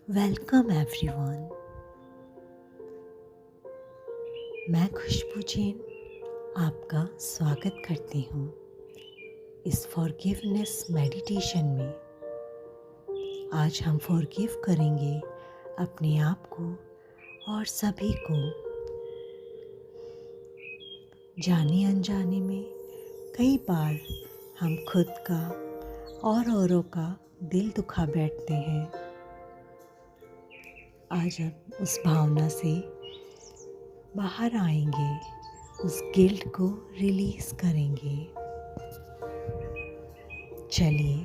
Welcome everyone. मैं खुशबू जैन आपका स्वागत करती हूँ इस फॉरगिवनेस मेडिटेशन में। आज हम फॉरगिव करेंगे अपने आप को और सभी को। जाने अनजाने में कई बार हम खुद का और औरों का दिल दुखा बैठते हैं। आज हम उस भावना से बाहर आएंगे, उस गिल्ट को रिलीज़ करेंगे। चलिए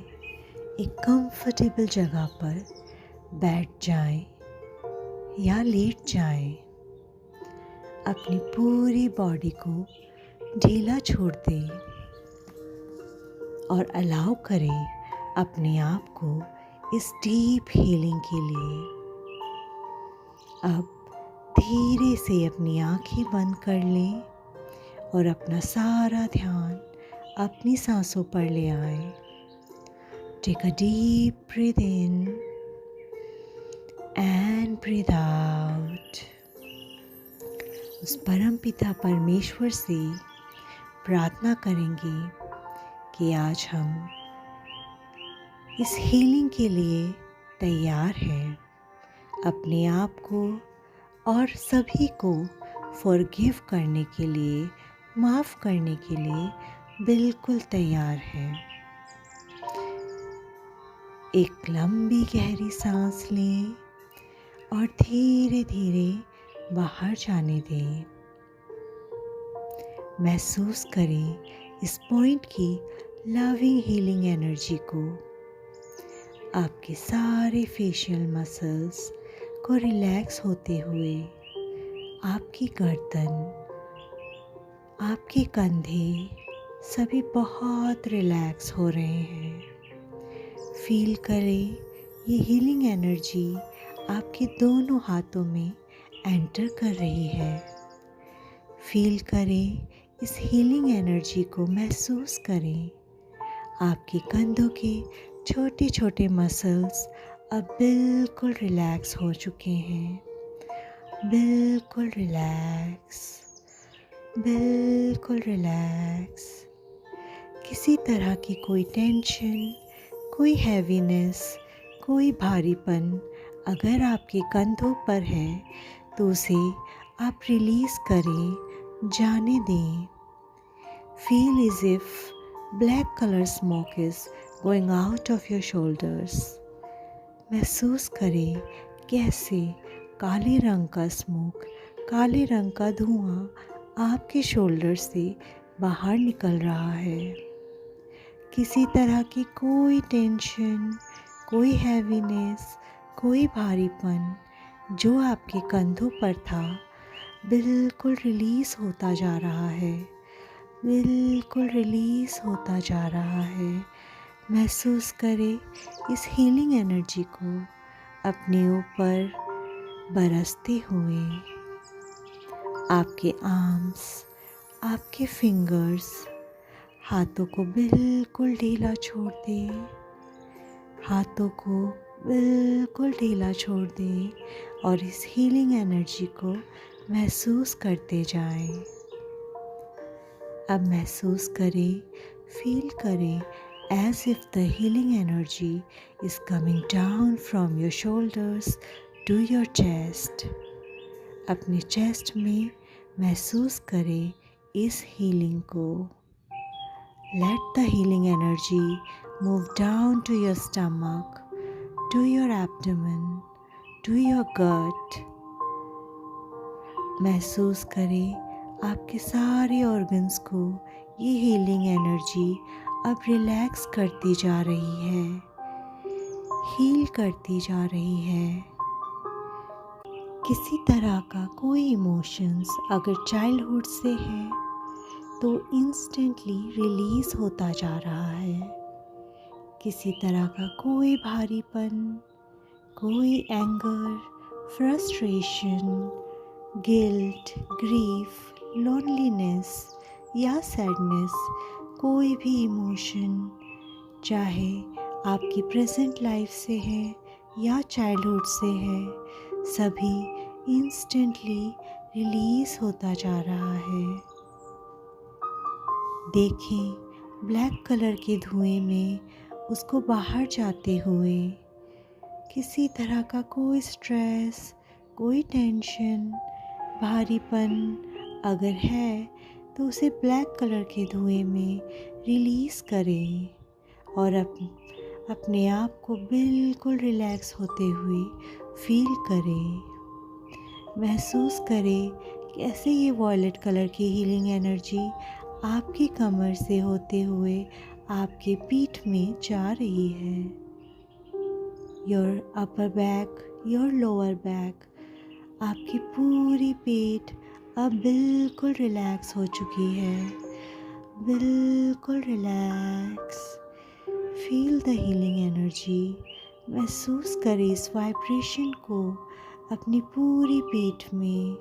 एक कंफर्टेबल जगह पर बैठ जाएं या लेट जाएं। अपनी पूरी बॉडी को ढीला छोड़ दें और अलाउ करें अपने आप को इस डीप हीलिंग के लिए। अब धीरे से अपनी आंखें बंद कर लें और अपना सारा ध्यान अपनी सांसों पर ले आए। Take a deep breath in and breathe out. उस परम पिता परमेश्वर से प्रार्थना करेंगे कि आज हम इस हीलिंग के लिए तैयार हैं। अपने आप को और सभी को फॉरगिव करने के लिए, माफ़ करने के लिए बिल्कुल तैयार हैं। एक लंबी गहरी सांस लें और धीरे धीरे बाहर जाने दें। महसूस करें इस पॉइंट की लविंग हीलिंग एनर्जी को। आपके सारे फेशियल मसल्स को रिलैक्स होते हुए आपकी गर्दन, आपके कंधे सभी बहुत रिलैक्स हो रहे हैं। फील करें ये हीलिंग एनर्जी आपके दोनों हाथों में एंटर कर रही है। फील करें इस हीलिंग एनर्जी को, महसूस करें। आपके कंधों के छोटे छोटे मसल्स अब बिल्कुल रिलैक्स हो चुके हैं। बिल्कुल रिलैक्स, बिल्कुल रिलैक्स। किसी तरह की कोई टेंशन, कोई हैवीनेस, कोई भारीपन अगर आपके कंधों पर है तो उसे आप रिलीज़ करें, जाने दें। Feel is if black colour smoke is going out of your shoulders. महसूस करें कैसे काले रंग का स्मोक, काले रंग का धुआं आपके शोल्डर से बाहर निकल रहा है। किसी तरह की कोई टेंशन, कोई हैवीनेस, कोई भारीपन जो आपके कंधों पर था बिल्कुल रिलीज़ होता जा रहा है। बिल्कुल रिलीज़ होता जा रहा है। महसूस करें इस हीलिंग एनर्जी को अपने ऊपर बरसते हुए। आपके आर्म्स, आपके फिंगर्स, हाथों को बिल्कुल ढीला छोड़ दें। हाथों को बिल्कुल ढीला छोड़ दें और इस हीलिंग एनर्जी को महसूस करते जाएं। अब महसूस करें, फील करें as if the healing energy is coming down from your shoulders to your chest. अपने चेस्ट में महसूस करें इस हीलिंग को। Let the healing energy move down to your stomach, to your abdomen, to your gut. महसूस करें आपके सारे ऑर्गन्स को ये हीलिंग एनर्जी अब रिलैक्स करती जा रही है, हील करती जा रही है। किसी तरह का कोई इमोशंस अगर चाइल्डहुड से है तो इंस्टेंटली रिलीज़ होता जा रहा है। किसी तरह का कोई भारीपन, कोई anger, frustration, guilt, grief, loneliness या सैडनेस, कोई भी इमोशन चाहे आपकी प्रेजेंट लाइफ से है या चाइल्डहुड से है, सभी इंस्टेंटली रिलीज होता जा रहा है। देखें ब्लैक कलर के धुएं में उसको बाहर जाते हुए। किसी तरह का कोई स्ट्रेस, कोई टेंशन, भारीपन अगर है तो उसे ब्लैक कलर के धुएं में रिलीज़ करें और अपने आप को बिल्कुल रिलैक्स होते हुए फील करें। महसूस करें कि ऐसे ये वॉयलेट कलर की हीलिंग एनर्जी आपकी कमर से होते हुए आपके पीठ में जा रही है। Your upper back, your lower back, आपकी पूरी पेट अब बिल्कुल रिलैक्स हो चुकी है, बिल्कुल relax. Feel the healing energy. महसूस करें इस वाइब्रेशन को अपनी पूरी पीठ में।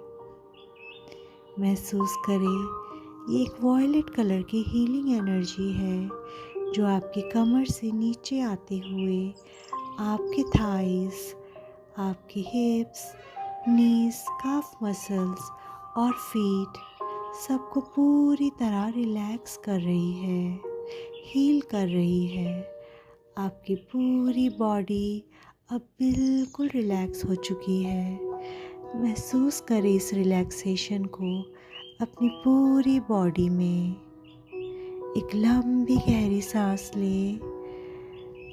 महसूस करें ये एक वॉयलेट कलर की हीलिंग एनर्जी है जो आपकी कमर से नीचे आते हुए आपके थाइस, आपकी हिप्स, नीज, काफ मसल्स और फीट सबको पूरी तरह रिलैक्स कर रही है, हील कर रही है। आपकी पूरी बॉडी अब बिल्कुल रिलैक्स हो चुकी है। महसूस करें इस रिलैक्सेशन को अपनी पूरी बॉडी में। एक लंबी गहरी सांस लें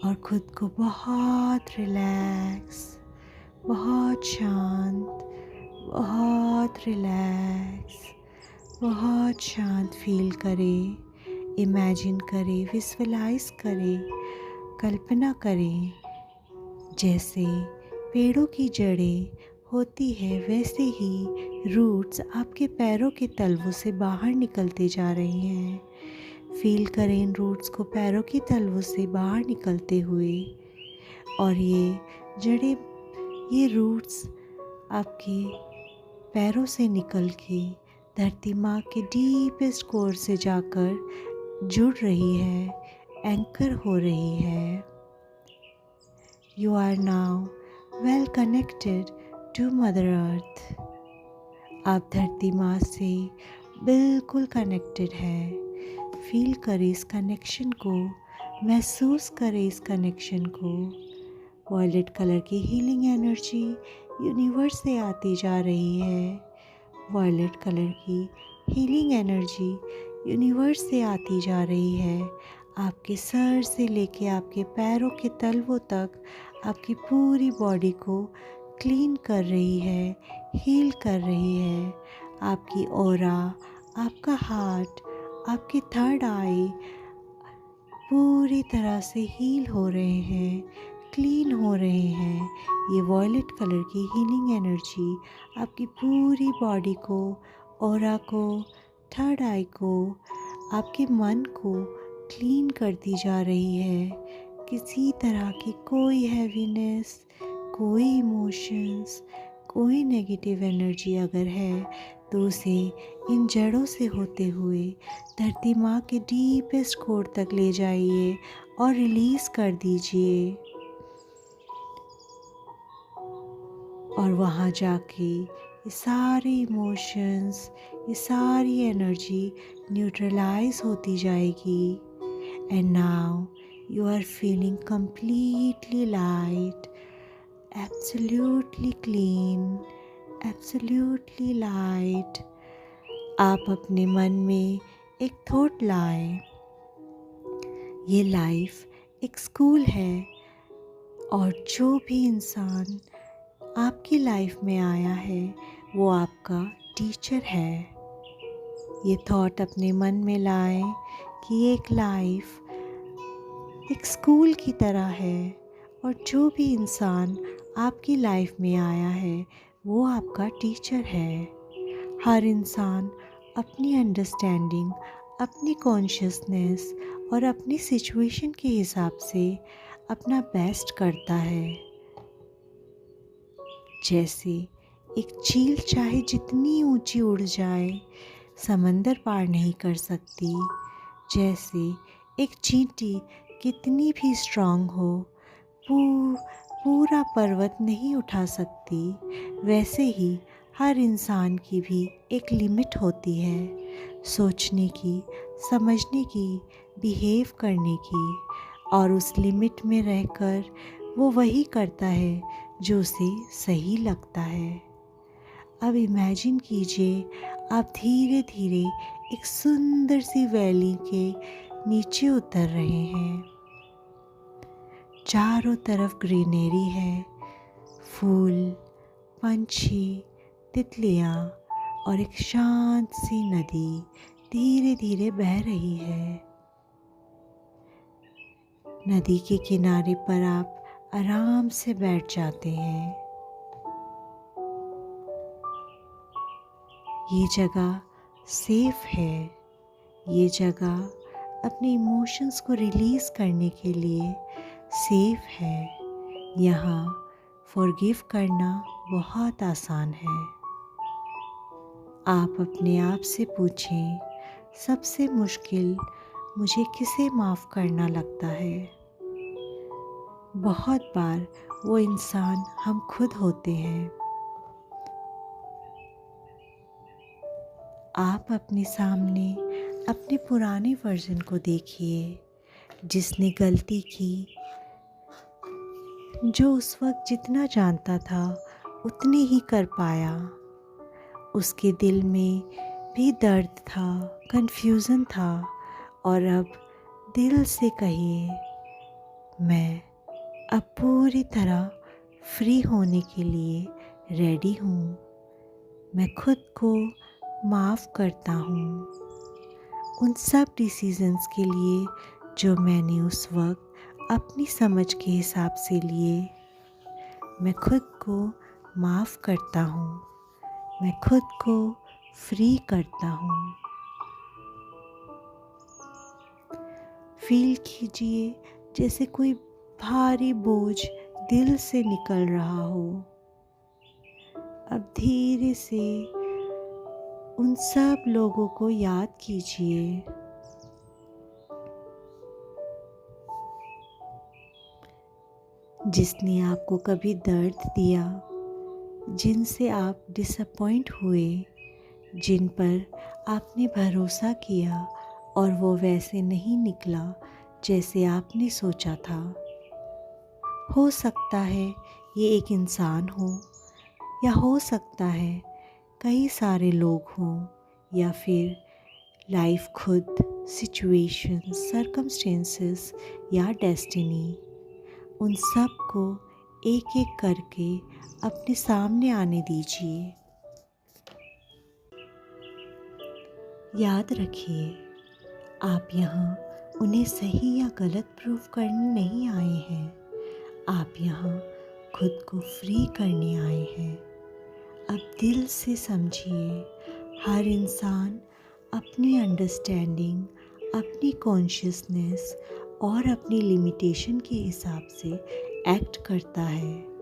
और खुद को बहुत रिलैक्स, बहुत शांत, बहुत रिलैक्स, बहुत शांत फील करें। इमेजिन करें, विजुअलाइज करें, कल्पना करें जैसे पेड़ों की जड़ें होती है वैसे ही रूट्स आपके पैरों के तलवों से बाहर निकलते जा रहे हैं। फील करें इन रूट्स को पैरों की तलवों से बाहर निकलते हुए और ये जड़ें, ये रूट्स आपके पैरों से निकल के धरती माँ के डीपेस्ट कोर से जाकर जुड़ रही है, एंकर हो रही है। You are now well connected to mother earth. आप धरती माँ से बिल्कुल कनेक्टेड है। फील करें इस कनेक्शन को, महसूस करें इस कनेक्शन को। वॉयलेट कलर की हीलिंग एनर्जी यूनिवर्स से आती जा रही है। वॉयलेट कलर की हीलिंग एनर्जी यूनिवर्स से आती जा रही है। आपके सर से लेके आपके पैरों के तलवों तक आपकी पूरी बॉडी को क्लीन कर रही है, हील कर रही है। आपकी ऑरा, आपका हार्ट, आपके थर्ड आई पूरी तरह से हील हो रहे हैं, क्लीन हो रहे हैं। ये वॉयलेट कलर की हीलिंग एनर्जी आपकी पूरी बॉडी को, ऑरा को, थर्ड आई को, आपके मन को क्लीन करती जा रही है। किसी तरह की कोई हैवीनेस, कोई इमोशंस, कोई नेगेटिव एनर्जी अगर है तो उसे इन जड़ों से होते हुए धरती माँ के डीपेस्ट कोर तक ले जाइए और रिलीज़ कर दीजिए। और वहाँ जाके ये सारे इमोशंस, ये सारी एनर्जी न्यूट्रलाइज होती जाएगी। And now you are feeling completely light, absolutely clean, absolutely light. आप अपने मन में एक थॉट लाएं, ये लाइफ एक स्कूल है और जो भी इंसान आपकी लाइफ में आया है वो आपका टीचर है। ये थॉट अपने मन में लाएं कि एक लाइफ एक स्कूल की तरह है और जो भी इंसान आपकी लाइफ में आया है वो आपका टीचर है। हर इंसान अपनी अंडरस्टैंडिंग, अपनी कॉन्शियसनेस और अपनी सिचुएशन के हिसाब से अपना बेस्ट करता है। जैसे एक चील चाहे जितनी ऊंची उड़ जाए समंदर पार नहीं कर सकती, जैसे एक चींटी कितनी भी स्ट्रांग हो पूरा पर्वत नहीं उठा सकती, वैसे ही हर इंसान की भी एक लिमिट होती है सोचने की, समझने की, बिहेव करने की, और उस लिमिट में रहकर वो वही करता है जो उसे सही लगता है। अब इमेजिन कीजिए, आप धीरे धीरे एक सुंदर सी वैली के नीचे उतर रहे हैं। चारों तरफ ग्रीनरी है, फूल, पंछी, तितलियाँ और एक शांत सी नदी धीरे धीरे बह रही है। नदी के किनारे पर आप आराम से बैठ जाते हैं। ये जगह सेफ है। ये जगह अपने इमोशंस को रिलीज़ करने के लिए सेफ है। यहाँ फॉरगिव करना बहुत आसान है। आप अपने आप से पूछें, सबसे मुश्किल मुझे किसे माफ़ करना लगता है? बहुत बार वो इंसान हम खुद होते हैं। आप अपने सामने अपने पुराने वर्जन को देखिए, जिसने गलती की, जो उस वक्त जितना जानता था उतने ही कर पाया। उसके दिल में भी दर्द था, कन्फ्यूज़न था, और अब दिल से कहिए, मैं अब पूरी तरह फ्री होने के लिए रेडी हूँ। मैं खुद को माफ़ करता हूँ उन सब डिसीजंस के लिए जो मैंने उस वक्त अपनी समझ के हिसाब से लिए। मैं खुद को माफ़ करता हूँ। मैं खुद को फ्री करता हूँ। फील कीजिए जैसे कोई भारी बोझ दिल से निकल रहा हो। अब धीरे से उन सब लोगों को याद कीजिए जिसने आपको कभी दर्द दिया, जिनसे आप डिसअपॉइंट हुए, जिन पर आपने भरोसा किया और वो वैसे नहीं निकला जैसे आपने सोचा था। हो सकता है ये एक इंसान हो, या हो सकता है कई सारे लोग हों, या फिर लाइफ खुद, सिचुएशंस, सर्कमस्टेंसेस या डेस्टिनी। उन सब को एक एक करके अपने सामने आने दीजिए। याद रखिए, आप यहाँ उन्हें सही या गलत प्रूफ करने नहीं आए हैं। आप यहाँ खुद को फ्री करने आए हैं। अब दिल से समझिए, हर इंसान अपनी अंडरस्टैंडिंग, अपनी कॉन्शियसनेस और अपनी लिमिटेशन के हिसाब से एक्ट करता है।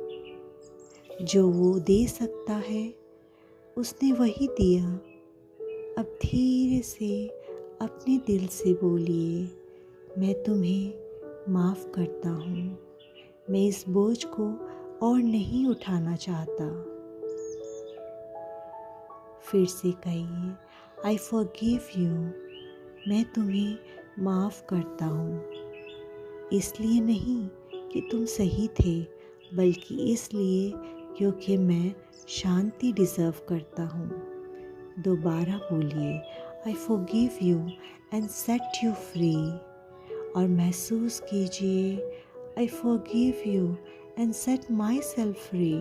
जो वो दे सकता है उसने वही दिया। अब धीरे से अपने दिल से बोलिए, मैं तुम्हें माफ़ करता हूँ। मैं इस बोझ को और नहीं उठाना चाहता। फिर से कहिए, आई फॉरगिव यू। मैं तुम्हें माफ़ करता हूँ। इसलिए नहीं कि तुम सही थे, बल्कि इसलिए क्योंकि मैं शांति डिज़र्व करता हूँ। दोबारा बोलिए, I forgive you and set you free. और महसूस कीजिए, I forgive you and set my self free.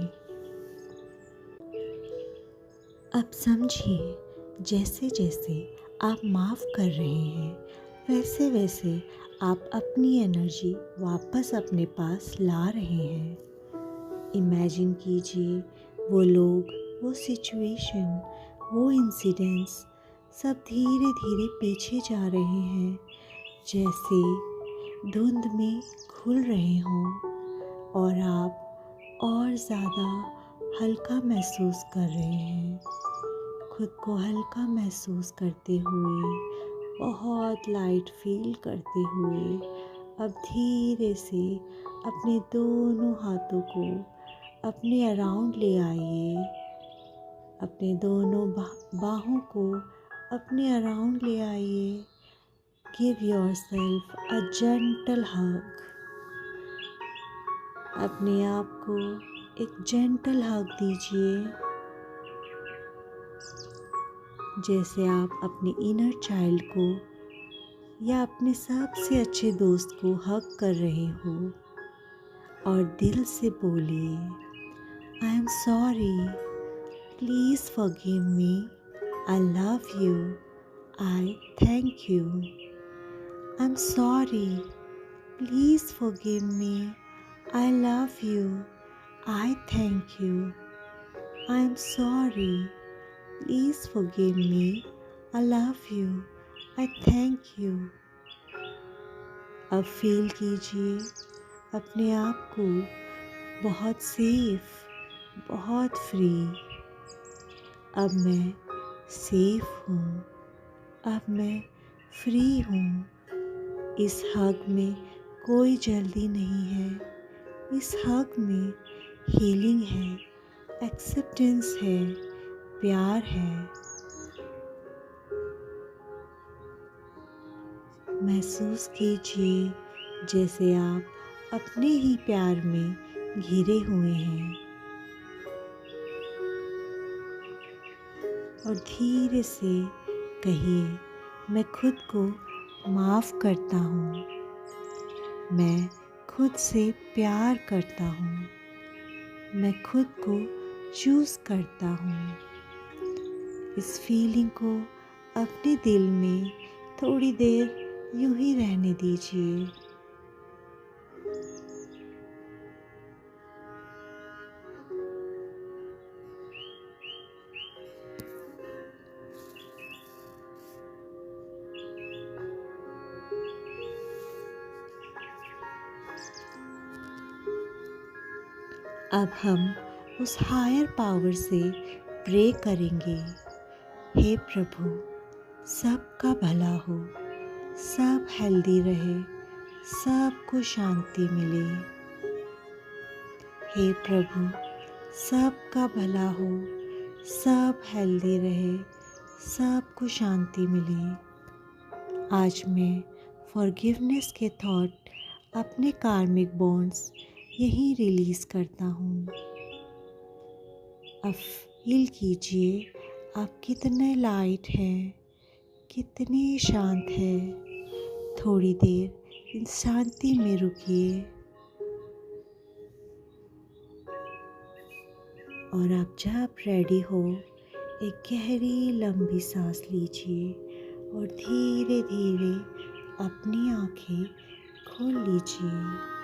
अब समझिए, जैसे जैसे आप माफ़ कर रहे हैं, वैसे वैसे आप अपनी एनर्जी वापस अपने पास ला रहे हैं। इमेजिन कीजिए, वो लोग, वो सिचुएशन, वो इंसिडेंट्स सब धीरे धीरे पीछे जा रहे हैं, जैसे धुंध में खुल रहे हों, और आप और ज़्यादा हल्का महसूस कर रहे हैं। खुद को हल्का महसूस करते हुए, बहुत लाइट फील करते हुए अब धीरे से अपने दोनों हाथों को अपने अराउंड ले आइए। अपने दोनों बाहों को अपने अराउंड ले आइए। गिव योरसेल्फ अ जेंटल हग। अपने आप को एक जेंटल हग दीजिए, जैसे आप अपने इनर चाइल्ड को या अपने सबसे अच्छे दोस्त को हग कर रहे हो। और दिल से बोलिए, I am sorry, please forgive me, I love you, I thank you. I am sorry, please forgive me, I love you, I thank you. I am sorry, please forgive me, I love you, I thank you. अब feel कीजिए अपने आप को बहुत safe, बहुत free. अब मैं safe हूँ, अब मैं फ्री हूँ। इस हग में कोई जल्दी नहीं है। इस हग में हीलिंग है, एक्सेप्टेंस है, प्यार है। महसूस कीजिए जैसे आप अपने ही प्यार में घिरे हुए हैं। और धीरे से कहिए, मैं खुद को माफ़ करता हूँ। मैं खुद से प्यार करता हूँ। मैं खुद को चूज़ करता हूँ। इस फीलिंग को अपने दिल में थोड़ी देर यूं ही रहने दीजिए। अब हम उस हायर पावर से प्रे करेंगे। हे प्रभु, सबका भला हो, सब हेल्दी रहे, सबको शांति मिले। हे प्रभु, सबका भला हो, सब हेल्दी रहे, सबको शांति मिले। आज मैं फॉरगिवनेस के थॉट अपने कार्मिक बॉन्ड्स यहीं रिलीज़ करता हूँ। अब फील कीजिए आप कितने लाइट हैं, कितने शांत हैं। थोड़ी देर इन शांति में रुकिए और आप जब रेडी हो एक गहरी लंबी सांस लीजिए और धीरे धीरे अपनी आँखें खोल लीजिए।